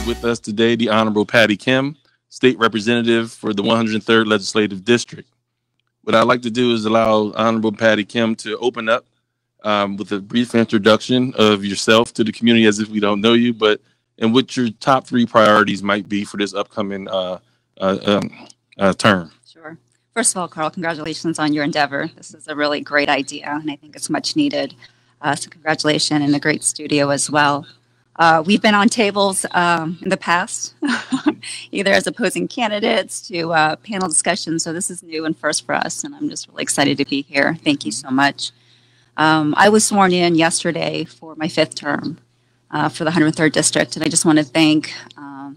With us today, the Honorable Patty Kim, State Representative for the 103rd Legislative District. What I'd like to do is allow Honorable Patty Kim to open up with a brief introduction of yourself to the community as if we don't know you, and what your top 3 priorities might be for this upcoming term. Sure. First of all, Karl, congratulations on your endeavor. This is a really great idea, and I think it's much needed. So congratulations, and a great studio as well. We've been on tables in the past, either as opposing candidates to panel discussions. So this is new and first for us, and I'm just really excited to be here. Thank you so much. I was sworn in yesterday for my 5th term for the 103rd District, and I just want to thank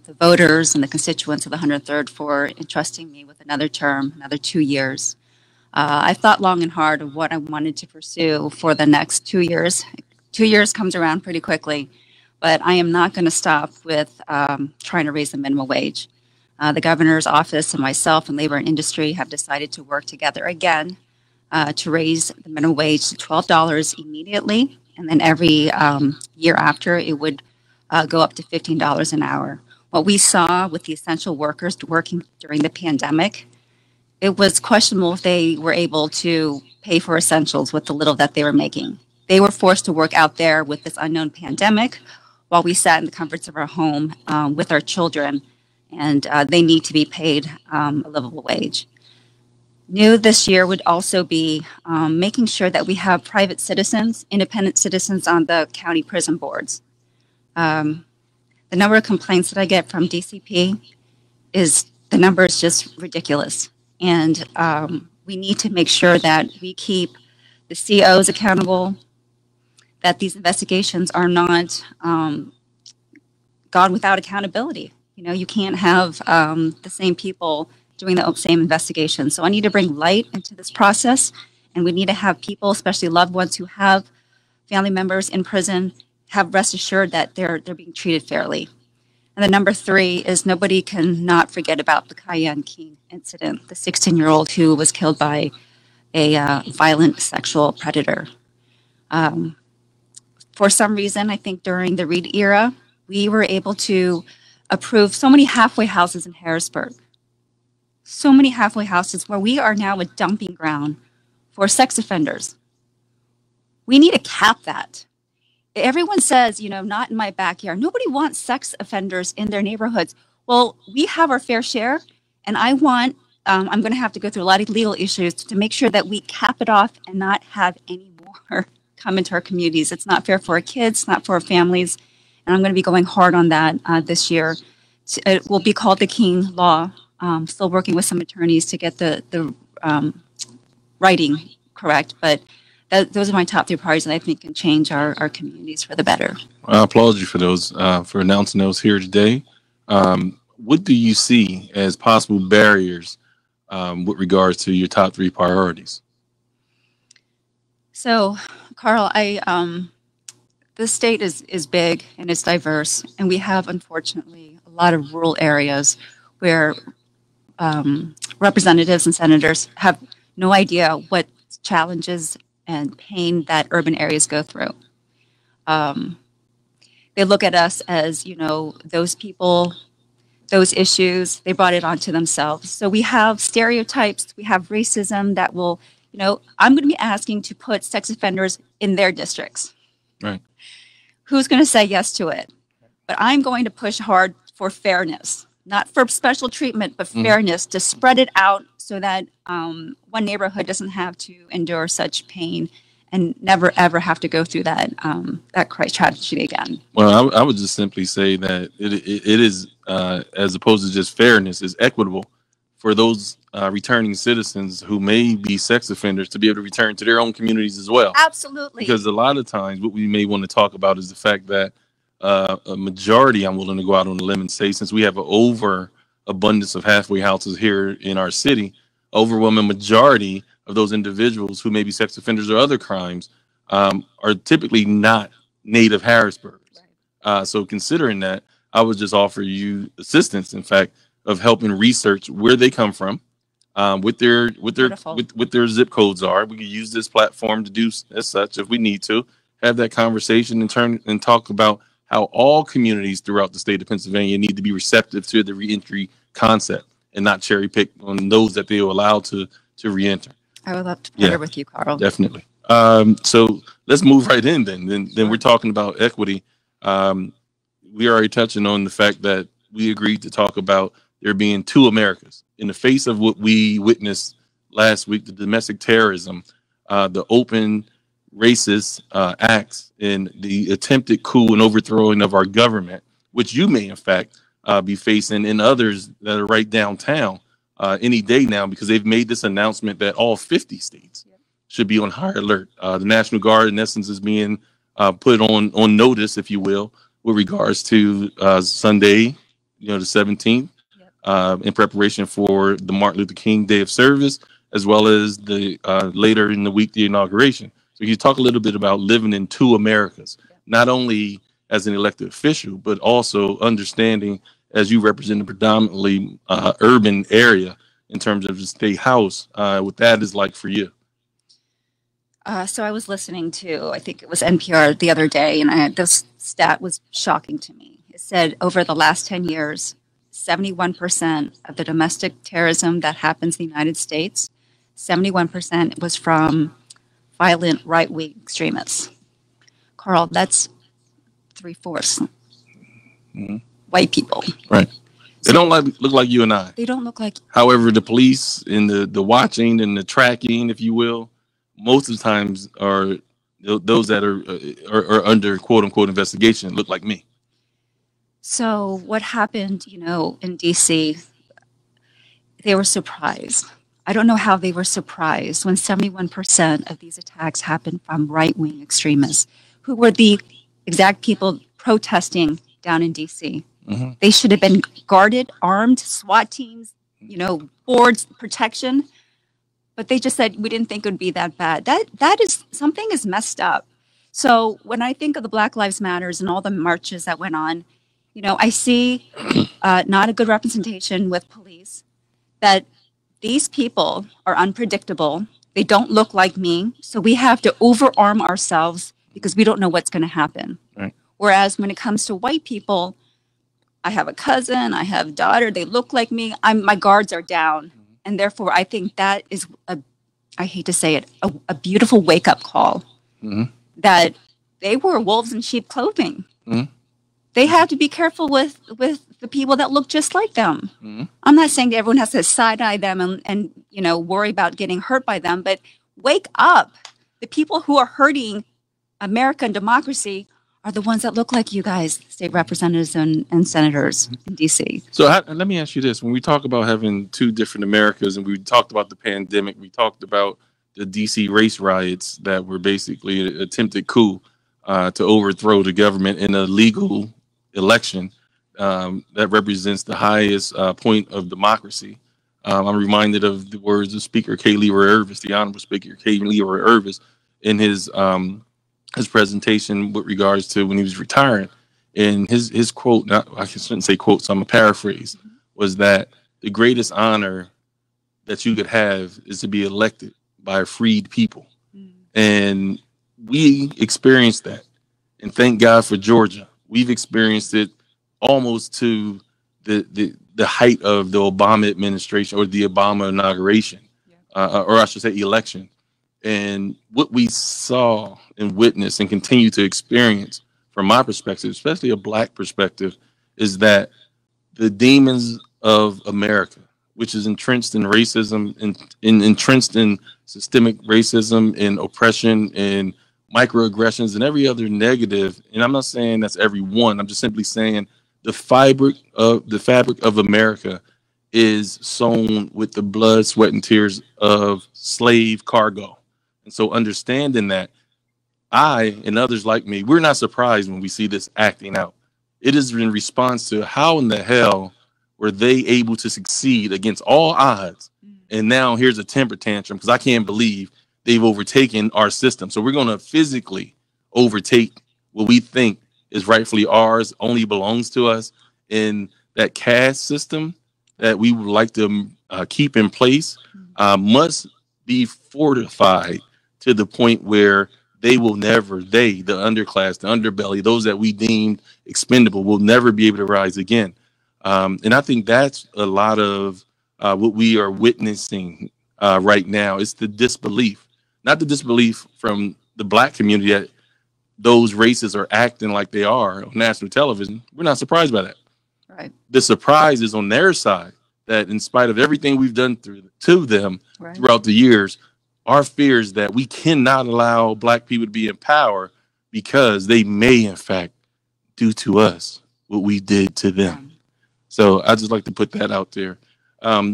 the voters and the constituents of the 103rd for entrusting me with another term, another 2 years. I thought long and hard of what I wanted to pursue for the next 2 years. 2 years comes around pretty quickly. But I am not going to stop with trying to raise the minimum wage. The governor's office and myself and labor and industry have decided to work together again to raise the minimum wage to $12 immediately. And then every year after, it would go up to $15 an hour. What we saw with the essential workers working during the pandemic, it was questionable if they were able to pay for essentials with the little that they were making. They were forced to work out there with this unknown pandemic, while we sat in the comforts of our home with our children, and they need to be paid a livable wage. New this year would also be making sure that we have private citizens, independent citizens on the county prison boards. The number of complaints that I get from DCP the number is just ridiculous. And we need to make sure that we keep the COs accountable, that these investigations are not gone without accountability. You know, you can't have the same people doing the same investigation. So I need to bring light into this process, and we need to have people, especially loved ones who have family members in prison, have rest assured that they're being treated fairly. And the number 3 is nobody can not forget about the Cayenne King incident, the 16-year-old who was killed by a violent sexual predator. For some reason, I think during the Reed era, we were able to approve so many halfway houses in Harrisburg. So many halfway houses where we are now a dumping ground for sex offenders. We need to cap that. Everyone says, you know, not in my backyard. Nobody wants sex offenders in their neighborhoods. Well, we have our fair share, and I'm going to have to go through a lot of legal issues to make sure that we cap it off and not have any more come into our communities. It's not fair for our kids, not for our families, and I'm going to be going hard on that this year. It will be called the King Law. Still working with some attorneys to get the writing correct, but those are my top 3 priorities, and I think can change our communities for the better. I applaud you for those, for announcing those here today. What do you see as possible barriers with regards to your top 3 priorities? So, Karl, the state is big and it's diverse, and we have, unfortunately, a lot of rural areas where representatives and senators have no idea what challenges and pain that urban areas go through. They look at us as, you know, those people, those issues, they brought it onto themselves. So we have stereotypes, we have racism that will, you know, I'm going to be asking to put sex offenders in their districts. Right. Who's going to say yes to it? But I'm going to push hard for fairness, not for special treatment, but fairness, to spread it out so that one neighborhood doesn't have to endure such pain and never ever have to go through that tragedy again. Well, I would just simply say that it is, as opposed to just fairness, is equitable for those returning citizens who may be sex offenders to be able to return to their own communities as well. Absolutely. Because a lot of times what we may want to talk about is the fact that a majority, I'm willing to go out on a limb and say, since we have an overabundance of halfway houses here in our city, overwhelming majority of those individuals who may be sex offenders or other crimes are typically not native Harrisburgers. So considering that, I would just offer you assistance, in fact, of helping research where they come from, what their zip codes are. We can use this platform to do as such if we need to have that conversation and talk about how all communities throughout the state of Pennsylvania need to be receptive to the reentry concept and not cherry pick on those that they will allow to reenter. I would love to partner with you, Karl. Definitely. So let's move right in then. Then we're talking about equity. We are already touching on the fact that we agreed to talk about there being two Americas. In the face of what we witnessed last week, the domestic terrorism, the open racist acts, and the attempted coup and overthrowing of our government, which you may, in fact, be facing, and others that are right downtown any day now, because they've made this announcement that all 50 states should be on high alert. The National Guard, in essence, is being put on notice, if you will, with regards to Sunday, the 17th, in preparation for the Martin Luther King Day of Service, as well as the later in the week, the inauguration. So you talk a little bit about living in two Americas, not only as an elected official, but also understanding, as you represent a predominantly urban area in terms of the state house, what that is like for you. So I was listening to, I think it was NPR the other day, and this stat was shocking to me. It said over the last 10 years, 71% of the domestic terrorism that happens in the United States, 71% was from violent right-wing extremists. Karl, that's 3/4 white people. Right. They don't look like you and I. They don't look like. However, the police and the watching and the tracking, if you will, most of the times are those that are under quote unquote investigation look like me. So what happened, in DC, they were surprised. I don't know how they were surprised when 71% of these attacks happened from right-wing extremists, who were the exact people protesting down in DC. Mm-hmm. They should have been guarded, armed, SWAT teams, boards, protection. But they just said, we didn't think it would be that bad. That is, something is messed up. So when I think of the Black Lives Matters and all the marches that went on, I see not a good representation with police, that these people are unpredictable. They don't look like me. So we have to overarm ourselves because we don't know what's going to happen. Right. Whereas when it comes to white people, I have a cousin, I have a daughter, they look like me. My guards are down. And therefore, I think that is, I hate to say it, a beautiful wake-up call. Mm-hmm. That they were wolves in sheep clothing. Mm-hmm. They have to be careful with the people that look just like them. Mm-hmm. I'm not saying that everyone has to side-eye them and worry about getting hurt by them, but wake up. The people who are hurting America and democracy are the ones that look like you guys, state representatives and senators in D.C. So let me ask you this. When we talk about having two different Americas, and we talked about the pandemic, we talked about the D.C. race riots that were basically an attempted coup to overthrow the government in a legal election that represents the highest point of democracy. I'm reminded of the words of Speaker K. Leroy Irvis, the Honorable Speaker K. Leroy Irvis, in his presentation with regards to when he was retiring. And his quote, I shouldn't say quote, so I'm going to paraphrase, was that the greatest honor that you could have is to be elected by a freed people. Mm. And we experienced that. And thank God for Georgia. We've experienced it almost to the height of the Obama administration or the Obama inauguration, or I should say election. And what we saw and witnessed and continue to experience from my perspective, especially a Black perspective, is that the demons of America, which is entrenched in racism and entrenched in systemic racism and oppression and microaggressions and every other negative. And I'm not saying that's every one. I'm just simply saying the fabric of America is sown with the blood, sweat, and tears of slave cargo. And so understanding that, I and others like me, we're not surprised when we see this acting out. It is in response to how in the hell were they able to succeed against all odds? And now here's a temper tantrum because I can't believe they've overtaken our system. So we're going to physically overtake what we think is rightfully ours, only belongs to us, in that caste system that we would like to keep in place, must be fortified to the point where they will never, the underclass, the underbelly, those that we deemed expendable, will never be able to rise again. And I think that's a lot of what we are witnessing right now. It's the disbelief, not the disbelief from the Black community that those races are acting like they are on national television. We're not surprised by that. Right. The surprise is on their side, that in spite of everything we've done to them throughout the years, our fear is that we cannot allow Black people to be in power because they may, in fact, do to us what we did to them. So I just like to put that out there.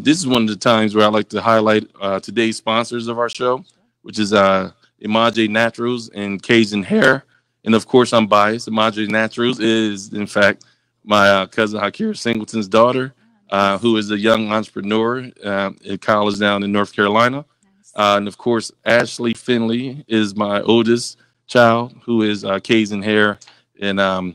This is one of the times where I like to highlight today's sponsors of our show, which is Image Naturals and Cajun Hair. And of course, I'm biased. Image Naturals is, in fact, my cousin Hakira Singleton's daughter, who is a young entrepreneur at college down in North Carolina. And of course, Ashley Finley is my oldest child, who is Cajun Hair. And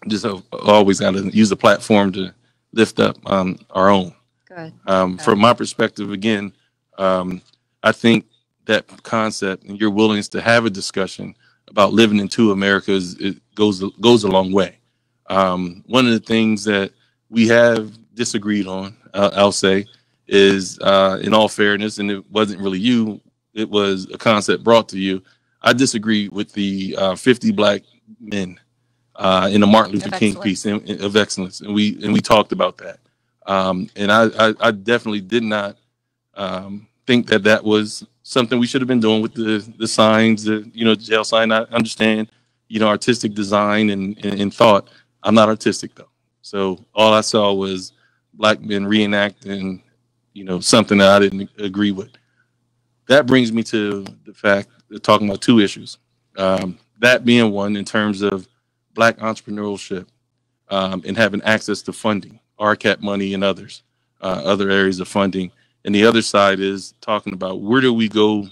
just always got to use the platform to lift up our own. Good. From my perspective, again, I think that concept and your willingness to have a discussion about living in two Americas, it goes a long way. One of the things that we have disagreed on, I'll say, is in all fairness, and it wasn't really you, it was a concept brought to you. I disagree with the 50 Black men in the Martin Luther King piece of excellence, and we talked about that. And I definitely did not think that was something we should have been doing with the signs, the jail sign. I understand, artistic design and thought. I'm not artistic though, so all I saw was Black men reenacting, something that I didn't agree with. That brings me to the fact that talking about two issues. That being one, in terms of Black entrepreneurship and having access to funding, RCAP money and other areas of funding. And the other side is talking about where do we go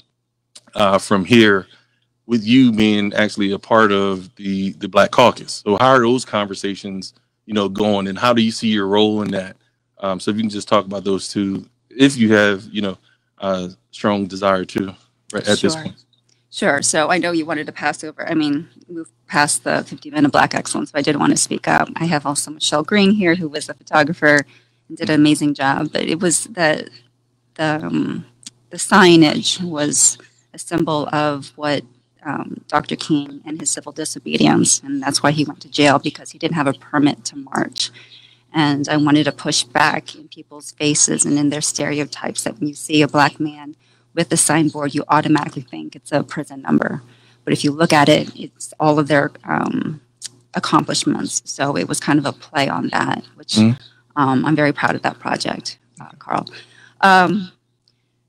from here, with you being actually a part of the Black Caucus. So how are those conversations, going, and how do you see your role in that? So if you can just talk about those two, if you have, a strong desire to, right at this point. Sure. So I know you wanted to move past the 50 Men of Black Excellence, but I did want to speak up. I have also Michelle Green here, who was a photographer and did an amazing job. But it was the signage was a symbol of what Dr. King and his civil disobedience, and that's why he went to jail, because he didn't have a permit to march. And I wanted to push back in people's faces and in their stereotypes that when you see a Black man with the signboard, you automatically think it's a prison number. But if you look at it, it's all of their accomplishments. So it was kind of a play on that, which I'm very proud of that project, Karl.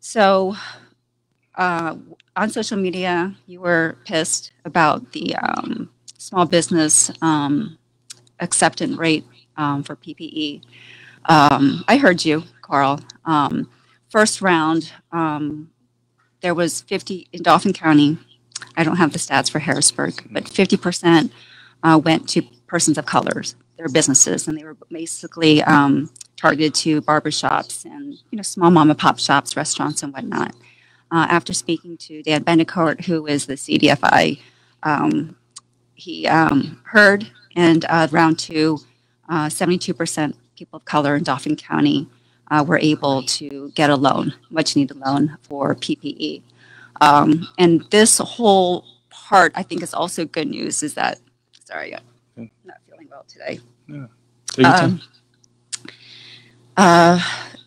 So on social media, you were pissed about the small business acceptance rate for PPE. I heard you, Karl. First round, there was 50 in Dauphin County. I don't have the stats for Harrisburg, but 50% went to persons of colors, their businesses, and they were basically targeted to barbershops and small mom and pop shops, restaurants, and whatnot. After speaking to Dan Bennecourt, who is the CDFI, he heard, and round two, 72% people of color in Dauphin County were able to get a loan, much needed loan for PPE. And this whole part, I think, is also good news, is that, sorry, I'm not feeling well today.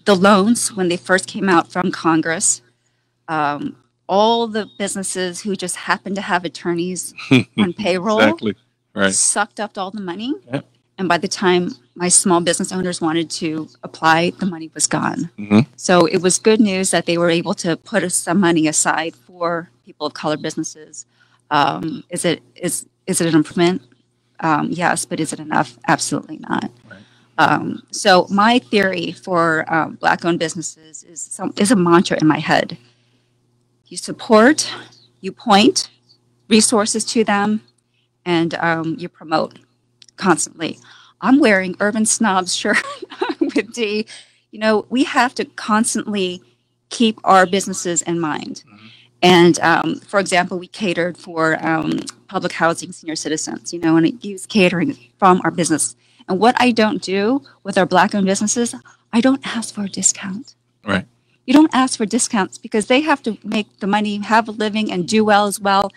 the loans, when they first came out from Congress, all the businesses who just happened to have attorneys on payroll Exactly. Right. sucked up all the money. Yep. And by the time my small business owners wanted to apply, the money was gone. Mhm. So it was good news that they were able to put some money aside for people of color businesses. Is it an improvement? Yes, but is it enough? Absolutely not. Right. So my theory for Black-owned businesses is a mantra in my head. You support, you point resources to them, and you promote constantly. I'm wearing Urban Snob's shirt with D. You know, we have to constantly keep our businesses in mind. And for example, we catered for public housing senior citizens, you know, and it used catering from our business. And what I don't do with our Black-owned businesses, I don't ask for a discount. Right. You don't ask for discounts because they have to make the money, have a living, and do well as well.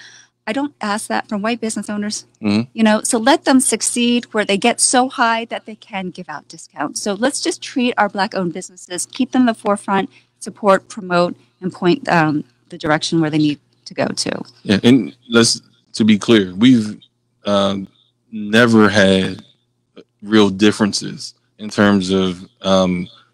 I don't ask that from white business owners, Mhm. you know, so let them succeed where they get so high that they can give out discounts. So let's just treat our Black-owned businesses, keep them in the forefront, support, promote, and point the direction where they need to go to. Yeah, and to be clear, we've never had real differences in terms of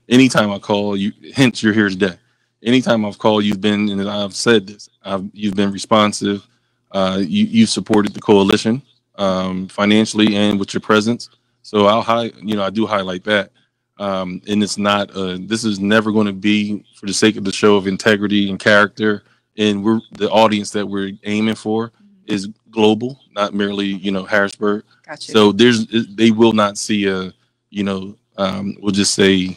anytime I call you, hence you're here today. Anytime I've called, you've been, and I've said this, you've been responsive. You supported the coalition financially and with your presence. So I do highlight that. And it's not, this is never going to be for the sake of the show of integrity and character. And the audience that we're aiming for is global, not merely, Harrisburg. Gotcha. So they will not see we'll just say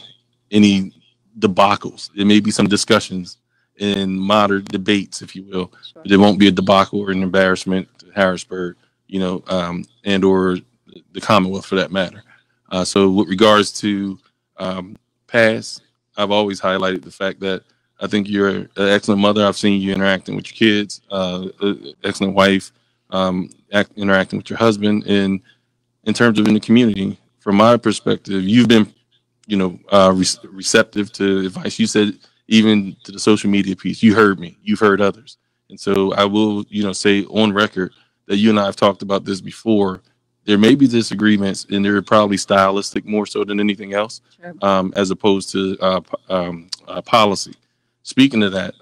any debacles. There may be some discussions in moderate debates, if you will. Sure. But there won't be a debacle or an embarrassment to Harrisburg, and or the Commonwealth for that matter. So with regards to past, I've always highlighted the fact that I think you're an excellent mother. I've seen you interacting with your kids, excellent wife, interacting with your husband. And in terms of in the community, from my perspective, you've been, receptive to advice. You said even to the social media piece, you heard me, you've heard others. And so I will, say on record that you and I have talked about this before. There may be disagreements, and they're probably stylistic more so than anything else, Sure. as opposed to policy. Speaking of that,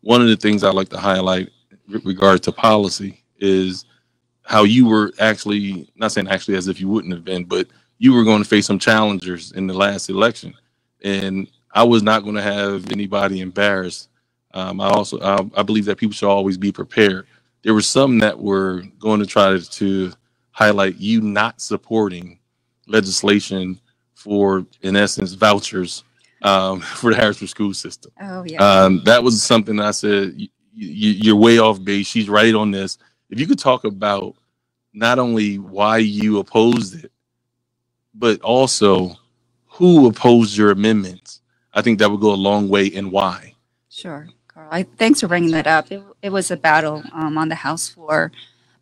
one of the things I like to highlight with regard to policy is how you were actually, not saying actually as if you wouldn't have been, but you were going to face some challengers in the last election. And I was not going to have anybody embarrassed. I believe that people should always be prepared. There were some that were going to try to highlight you not supporting legislation for, in essence, vouchers for the Harrisburg school system. Oh, yeah. That was something I said, you're way off base. She's right on this. If you could talk about not only why you opposed it, but also who opposed your amendments, I think that would go a long way, and why. Sure, Carl. Thanks for bringing that up. It was a battle on the House floor,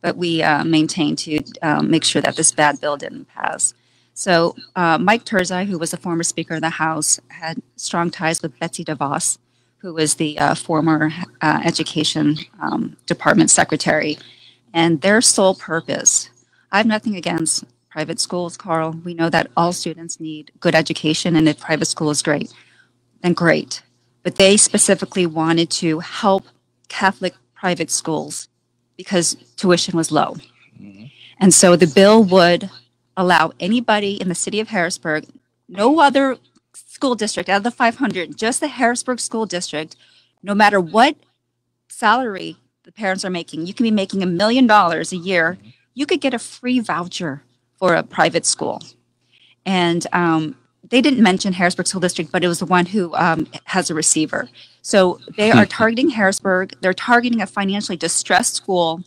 but we maintained to make sure that this bad bill didn't pass. So Mike Turzai, who was the former Speaker of the House, had strong ties with Betsy DeVos, who was the former Education Department Secretary. And their sole purpose, I have nothing against private schools, Carl. We know that all students need good education, and if private school is great, then great. But they specifically wanted to help Catholic private schools because tuition was low. Mm-hmm. And so the bill would allow anybody in the city of Harrisburg, no other school district out of the 500, just the Harrisburg School District, no matter what salary the parents are making, you can be making $1 million a year, you could get a free voucher for a private school. And they didn't mention Harrisburg School District, but it was the one who has a receiver. So they are targeting Harrisburg. They're targeting a financially distressed school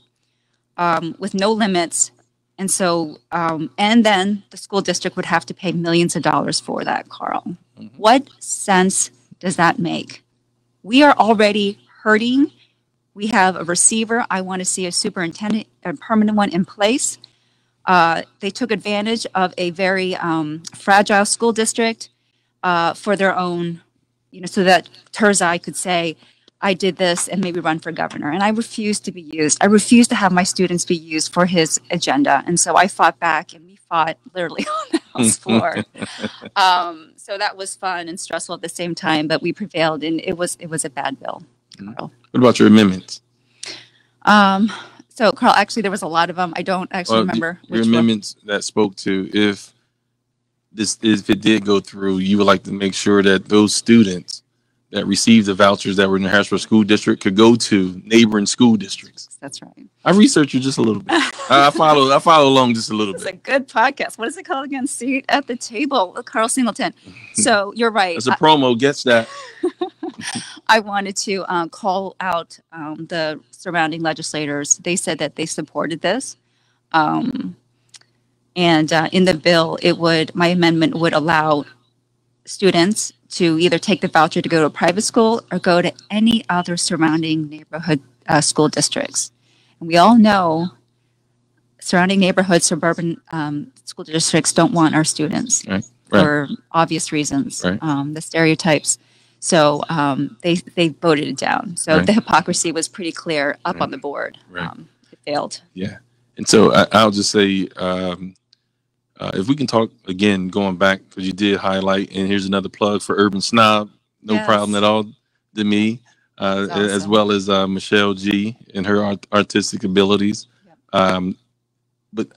with no limits. And so, and then the school district would have to pay millions of dollars for that, Carl. Mm-hmm. What sense does that make? We are already hurting. We have a receiver. I want to see a superintendent, a permanent one in place. They took advantage of a very fragile school district. for their own, so that Terzai could say, I did this and maybe run for governor. And I refused to be used. I refused to have my students be used for his agenda. And so I fought back, and we fought literally on the House floor. So that was fun and stressful at the same time, but we prevailed, and it was a bad bill, Karl. What about your amendments? So, Karl, actually, there was a lot of them. I don't actually remember your amendments that spoke to if it did go through, you would like to make sure that those students that received the vouchers that were in the Harrisburg school district could go to neighboring school districts. That's right. I researched you just a little bit. I follow along just a little bit. It's a good podcast. What is it called again? Seat at the Table with Karl Singleton. So you're right. As a promo, gets that. I wanted to call out the surrounding legislators. They said that they supported this. And in the bill, my amendment would allow students to either take the voucher to go to a private school or go to any other surrounding neighborhood school districts. And we all know surrounding neighborhoods, suburban school districts don't want our students for obvious reasons, the stereotypes. So they voted it down. So the hypocrisy was pretty clear up on the board. It failed. Yeah. And so I'll just say, if we can talk again, going back, because you did highlight, and here's another plug for Urban Snob, no problem at all to me, awesome. As well as Michelle G and her artistic abilities. But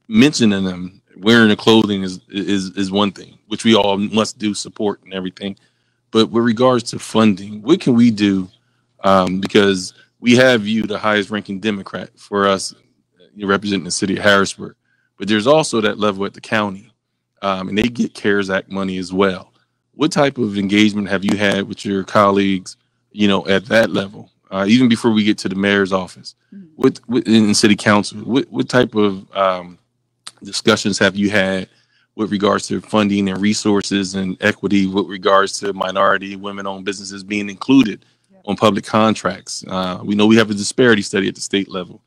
mentioning them, wearing the clothing is one thing, which we all must do, support and everything. But with regards to funding, what can we do? Because we have you, the highest ranking Democrat for us, representing the city of Harrisburg. But there's also that level at the county, and they get CARES Act money as well. What type of engagement have you had with your colleagues, at that level, even before we get to the mayor's office, what in city council? What type of discussions have you had with regards to funding and resources and equity, with regards to minority women-owned businesses being included on public contracts? We know we have a disparity study at the state level.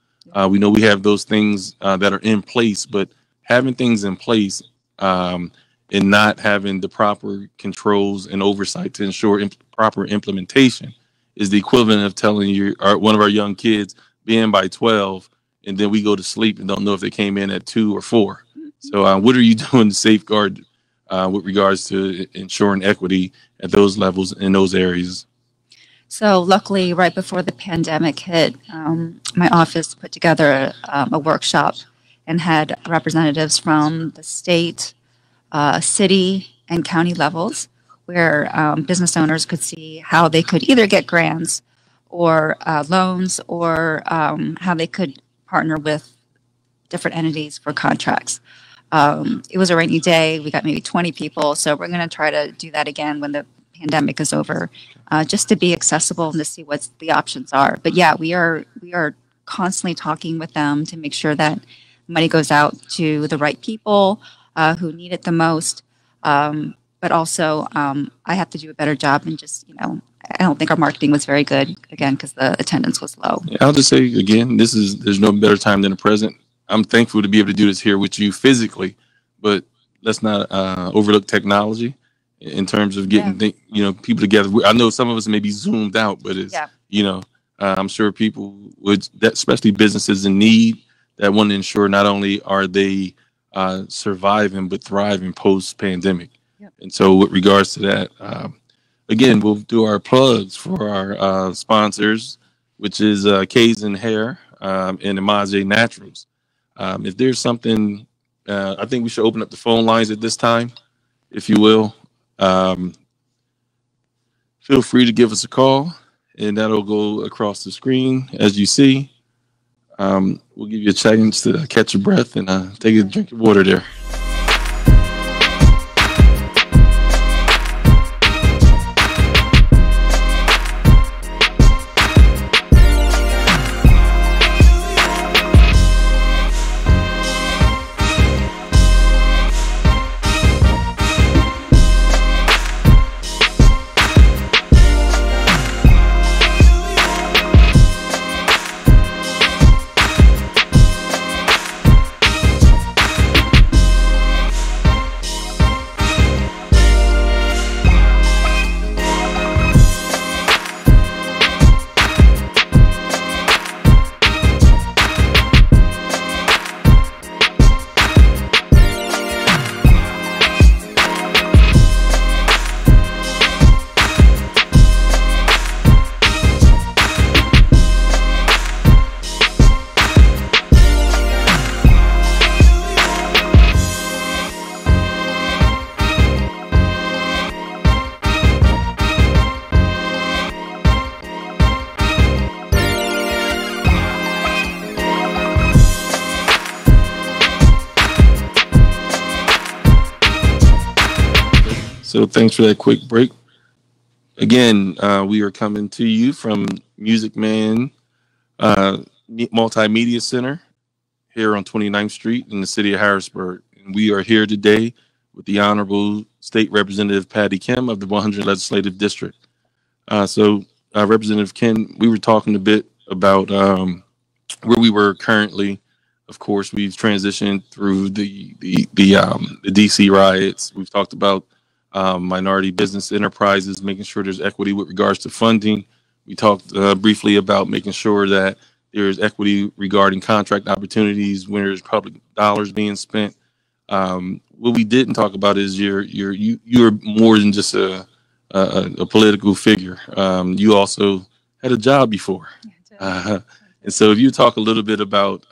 We know we have those things that are in place, but having things in place and not having the proper controls and oversight to ensure proper implementation is the equivalent of telling one of our young kids being by 12, and then we go to sleep and don't know if they came in at 2 or 4. So what are you doing to safeguard with regards to ensuring equity at those levels in those areas? So luckily, right before the pandemic hit, my office put together a workshop and had representatives from the state, city, and county levels, where business owners could see how they could either get grants or loans, or how they could partner with different entities for contracts. It was a rainy day. We got maybe 20 people. So we're going to try to do that again when the pandemic is over, just to be accessible and to see what the options are. But yeah, we are constantly talking with them to make sure that money goes out to the right people who need it the most. But also, I have to do a better job, and just, I don't think our marketing was very good, again, because the attendance was low. Yeah, I'll just say again, there's no better time than the present. I'm thankful to be able to do this here with you physically, but let's not overlook technology in terms of getting people together. I know some of us may be zoomed out, but it's I'm sure people would, especially businesses in need, that want to ensure not only are they surviving but thriving post pandemic. And so with regards to that, again, we'll do our plugs for our sponsors, which is K's and Hair and Imaje Naturals. If there's something, I think we should open up the phone lines at this time, if you will. Feel free to give us a call, and that'll go across the screen as you see. We'll give you a chance to catch your breath and take a drink of water there. So thanks for that quick break. Again, we are coming to you from Music Man Multimedia Center here on 29th Street in the city of Harrisburg. And we are here today with the Honorable State Representative Patty Kim of the 100 Legislative District. Representative Kim, we were talking a bit about where we were currently. Of course, we've transitioned through the DC riots. We've talked about minority business enterprises, making sure there's equity with regards to funding. We talked briefly about making sure that there's equity regarding contract opportunities when there's public dollars being spent. What we didn't talk about is you're more than just a political figure. You also had a job before, and so if you talk a little bit about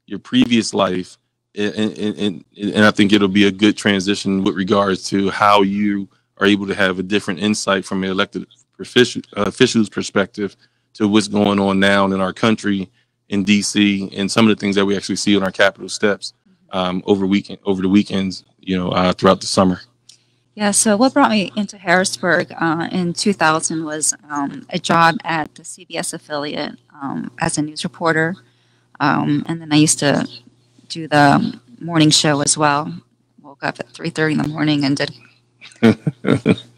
your previous life, and I think it'll be a good transition with regards to how you are able to have a different insight from an elected official's perspective to what's going on now in our country, in DC, and some of the things that we actually see on our Capitol steps over the weekends, throughout the summer. Yeah, so what brought me into Harrisburg in 2000 was a job at the CBS affiliate as a news reporter. And then I used to do the morning show as well. Woke up at 3:30 in the morning and did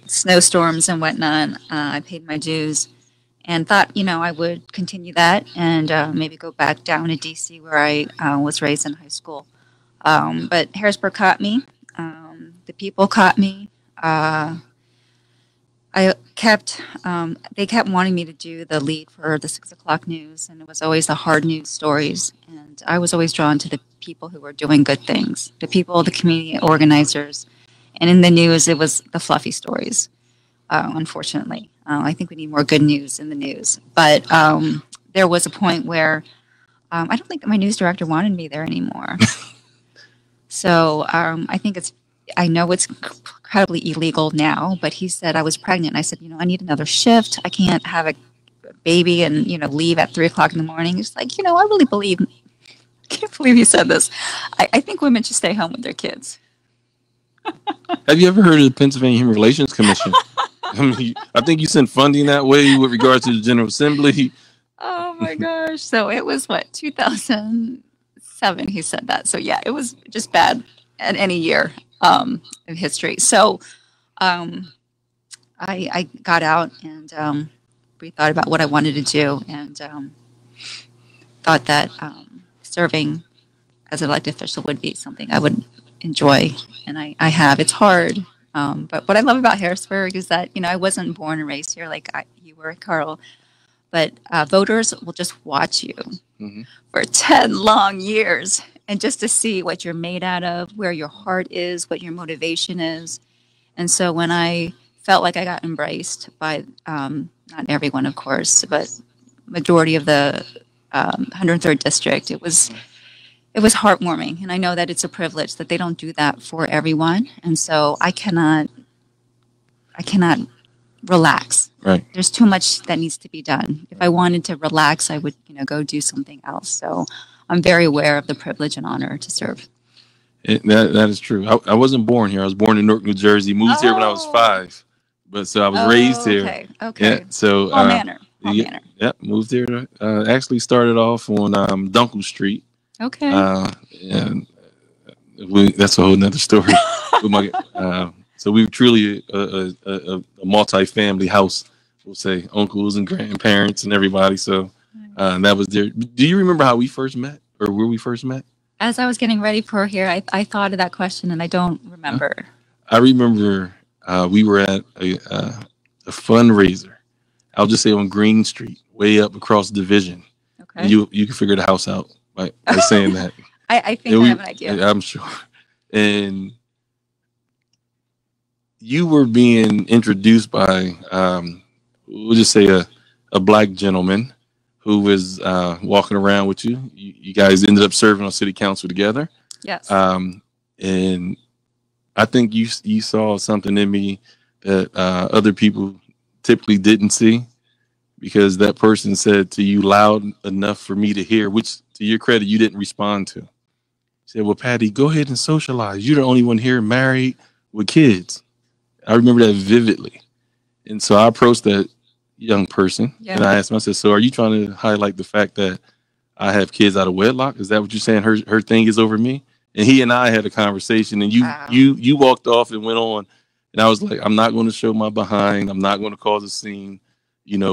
snowstorms and whatnot. I paid my dues and thought, I would continue that and maybe go back down to DC where I was raised in high school. But Harrisburg caught me. The people caught me. They kept wanting me to do the lead for the 6 o'clock news, and it was always the hard news stories. And I was always drawn to the people who were doing good things, the people, the community organizers. And in the news, it was the fluffy stories, unfortunately. I think we need more good news in the news. But there was a point where I don't think my news director wanted me there anymore. So I know it's incredibly illegal now, but he said I was pregnant. I said, I need another shift. I can't have a baby and, leave at 3 o'clock in the morning. He's like, I can't believe you said this. I think women should stay home with their kids. Have you ever heard of the Pennsylvania Human Relations Commission? I think you sent funding that way with regards to the General Assembly. Oh my gosh. So it was 2007 he said that. So yeah, it was just bad at any year of history. So I got out and we thought about what I wanted to do and thought that serving as an elected official would be something I would enjoy. And I have. It's hard. But what I love about Harrisburg is that, I wasn't born and raised here like you were, Karl. But voters will just watch you for 10 long years and just to see what you're made out of, where your heart is, what your motivation is. And so when I felt like I got embraced by, not everyone, of course, but majority of the 103rd District, it was heartwarming. And I know that it's a privilege that they don't do that for everyone. And so I cannot relax. Right. There's too much that needs to be done. If I wanted to relax, I would, go do something else. So I'm very aware of the privilege and honor to serve. That is true. I wasn't born here. I was born in Newark, New Jersey. Moved here when I was 5, but so I was raised here. Okay. Yeah, so All manner. Yeah, moved here. Actually started off on Dunkel Street. Okay. And that's a whole nother story. So we were truly a multi-family house. We'll say uncles and grandparents and everybody. So that was there. Do you remember how we first met or where we first met? As I was getting ready for here, I thought of that question and I don't remember. I remember we were at a fundraiser. I'll just say on Green Street, way up across Division. Okay. And you can figure the house out by saying that. I think I have an idea. I'm sure. And you were being introduced by, we'll just say a black gentleman who was walking around with you. You guys ended up serving on city council together. Yes. And I think you saw something in me that other people typically didn't see, because that person said to you loud enough for me to hear, which to your credit, you didn't respond to. He said, well, Patty, go ahead and socialize. You're the only one here married with kids. I remember that vividly. And so I approached that young person and I asked him, I said, so are you trying to highlight the fact that I have kids out of wedlock? Is that what you're saying? Her thing is over me? And he and I had a conversation, and you walked off and went on. And I was like, I'm not going to show my behind. I'm not going to cause a scene,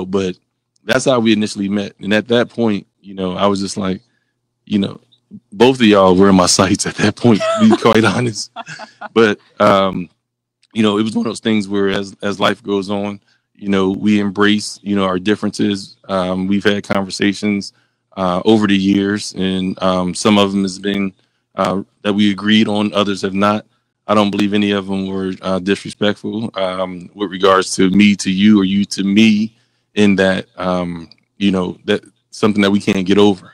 but that's how we initially met. And at that point, I was just like, both of y'all were in my sights at that point, to be quite honest. But, it was one of those things where as life goes on, we embrace, our differences. We've had conversations over the years, and some of them has been that we agreed on, others have not. I don't believe any of them were disrespectful with regards to me to you or you to me, in that, that something that we can't get over.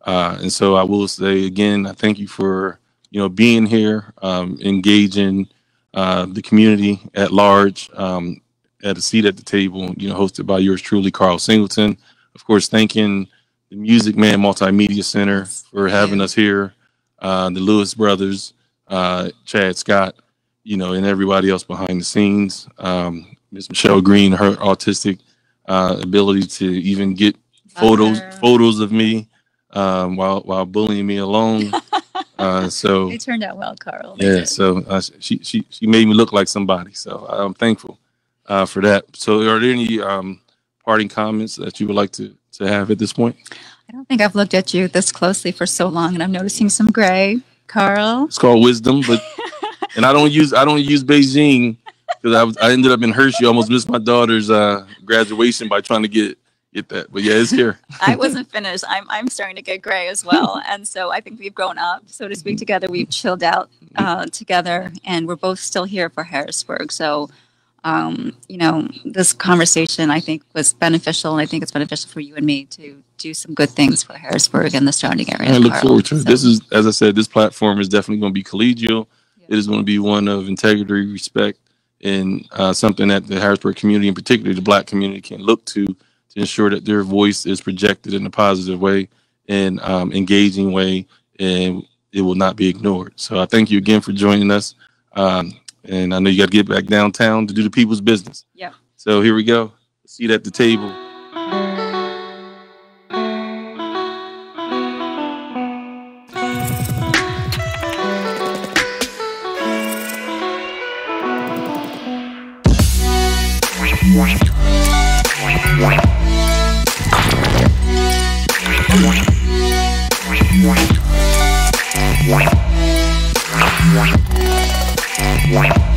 And so I will say again, I thank you for, being here, engaging the community at large, at a seat at the table, hosted by yours truly, Karl Singleton. Of course, thanking the Music Man Multimedia Center for having us here, the Lewis brothers, Chad Scott, and everybody else behind the scenes. Miss Michelle Green, her autistic ability to even get photos of me while bullying me along. So they turned out well, Karl. Yeah, so she made me look like somebody. So I'm thankful for that. So are there any parting comments that you would like to have at this point? I don't think I've looked at you this closely for so long, and I'm noticing some gray, Karl. It's called wisdom, and I don't use Beijing because I ended up in Hershey. Almost missed my daughter's graduation by trying to get that. But yeah, it's here. I wasn't finished. I'm starting to get gray as well, and so I think we've grown up, so to speak, together. We've chilled out together, and we're both still here for Harrisburg. So. This conversation, I think, was beneficial, and I think it's beneficial for you and me to do some good things for Harrisburg and the surrounding area. I look forward to it. This is, as I said, this platform is definitely going to be collegial. Yeah. It is going to be one of integrity, respect, and something that the Harrisburg community, and particularly the Black community, can look to ensure that their voice is projected in a positive way and engaging way, and it will not be ignored. So I thank you again for joining us. And I know you got to get back downtown to do the people's business. Yeah. So here we go. Seat at the table. Wow.